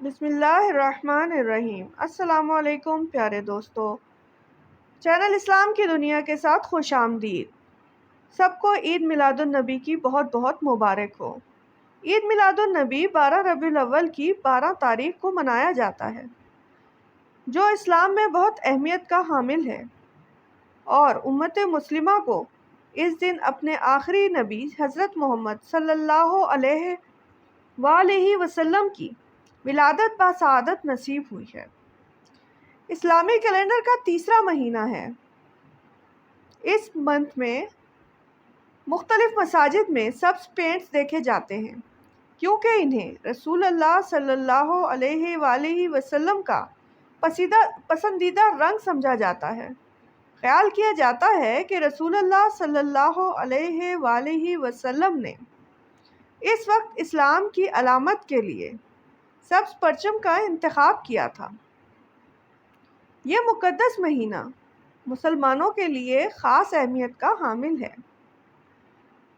بسم اللہ الرحمن الرحیم۔ السلام علیکم پیارے دوستو، چینل اسلام کی دنیا کے ساتھ خوش آمدید۔ سب کو عید میلاد النبی کی بہت بہت مبارک ہو۔ عید میلاد النبی 12 ربیع الاول کی 12 تاریخ کو منایا جاتا ہے، جو اسلام میں بہت اہمیت کا حامل ہے، اور امت مسلمہ کو اس دن اپنے آخری نبی حضرت محمد صلی اللہ علیہ وآلہ وسلم کی ولادت بسعادت نصیب ہوئی ہے۔ اسلامی کیلنڈر کا تیسرا مہینہ ہے۔ اس منتھ میں مختلف مساجد میں سبز پینٹس دیکھے جاتے ہیں، کیونکہ انہیں رسول اللہ صلی اللہ علیہ وآلہ وسلم کا پسندیدہ رنگ سمجھا جاتا ہے۔ خیال کیا جاتا ہے کہ رسول اللہ صلی اللہ علیہ وآلہ وسلم نے اس وقت اسلام کی علامت کے لیے سبز پرچم کا انتخاب کیا تھا۔ یہ مقدس مہینہ مسلمانوں کے لیے خاص اہمیت کا حامل ہے،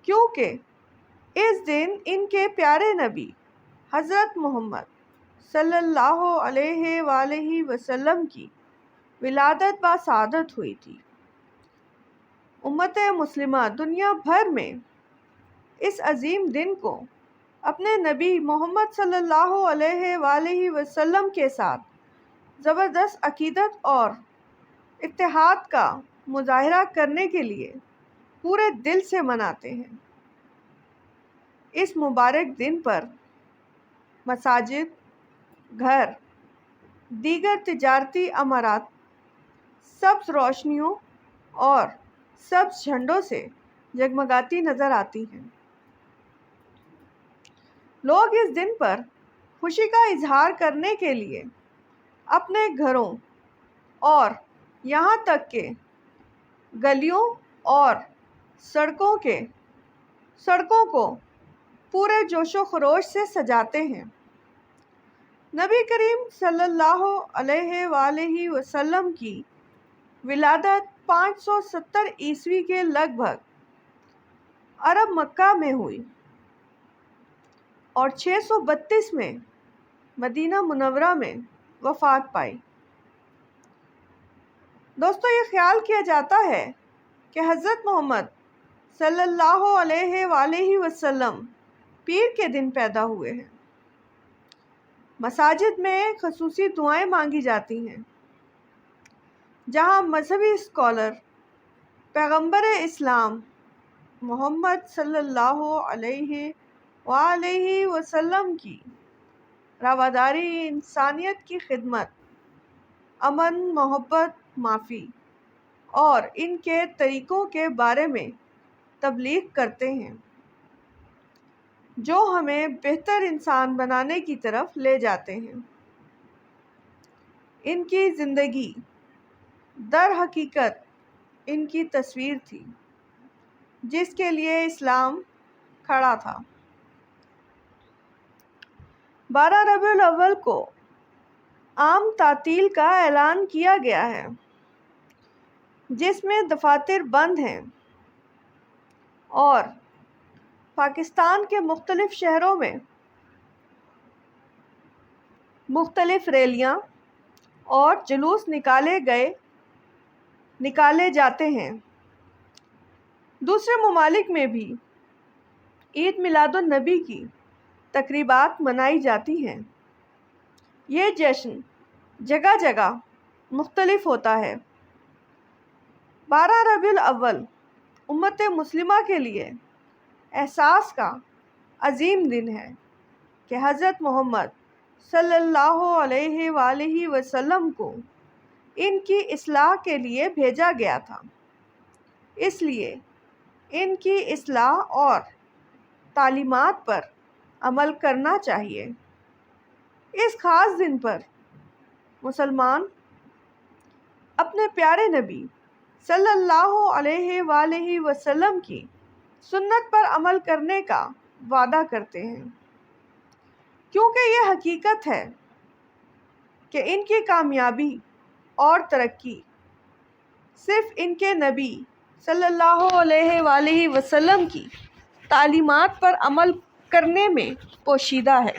کیونکہ اس دن ان کے پیارے نبی حضرت محمد صلی اللہ علیہ وآلہ وسلم کی ولادت بسعادت ہوئی تھی۔ امت مسلمہ دنیا بھر میں اس عظیم دن کو اپنے نبی محمد صلی اللہ علیہ وآلہ وسلم کے ساتھ زبردست عقیدت اور اتحاد کا مظاہرہ کرنے کے لیے پورے دل سے مناتے ہیں۔ اس مبارک دن پر مساجد، گھر، دیگر تجارتی عمارات سبز روشنیوں اور سبز جھنڈوں سے جگمگاتی نظر آتی ہیں۔ لوگ اس دن پر خوشی کا اظہار کرنے کے لیے اپنے گھروں اور یہاں تک کہ گلیوں اور سڑکوں کو پورے جوش و خروش سے سجاتے ہیں۔ نبی کریم صلی اللہ علیہ وآلہ وسلم کی ولادت 570 عیسوی کے لگ بھگ عرب مکہ میں ہوئی اور 632 میں مدینہ منورہ میں وفات پائی۔ دوستو، یہ خیال کیا جاتا ہے کہ حضرت محمد صلی اللہ علیہ وآلہ وسلم پیر کے دن پیدا ہوئے ہیں۔ مساجد میں خصوصی دعائیں مانگی جاتی ہیں، جہاں مذہبی اسکالر پیغمبر اسلام محمد صلی اللہ علیہ وآلہ وسلم کی رواداری، انسانیت کی خدمت، امن، محبت، معافی اور ان کے طریقوں کے بارے میں تبلیغ کرتے ہیں، جو ہمیں بہتر انسان بنانے کی طرف لے جاتے ہیں۔ ان کی زندگی در حقیقت ان کی تصویر تھی، جس کے لیے اسلام کھڑا تھا۔ 12 ربیع الاول کو عام تعطیل کا اعلان کیا گیا ہے، جس میں دفاتر بند ہیں اور پاکستان کے مختلف شہروں میں مختلف ریلیاں اور جلوس نکالے جاتے ہیں۔ دوسرے ممالک میں بھی عید میلاد النبی کی تقریبات منائی جاتی ہیں۔ یہ جشن جگہ جگہ مختلف ہوتا ہے۔ 12 ربیع الاول امت مسلمہ کے لیے احساس کا عظیم دن ہے کہ حضرت محمد صلی اللہ علیہ وآلہ وسلم کو ان کی اصلاح کے لیے بھیجا گیا تھا، اس لیے ان کی اصلاح اور تعلیمات پر عمل کرنا چاہیے۔ اس خاص دن پر مسلمان اپنے پیارے نبی صلی اللہ علیہ وآلہ وسلم کی سنت پر عمل کرنے کا وعدہ کرتے ہیں، کیونکہ یہ حقیقت ہے کہ ان کی کامیابی اور ترقی صرف ان کے نبی صلی اللہ علیہ وآلہ وسلم کی تعلیمات پر عمل کرنے میں پوشیدہ ہے۔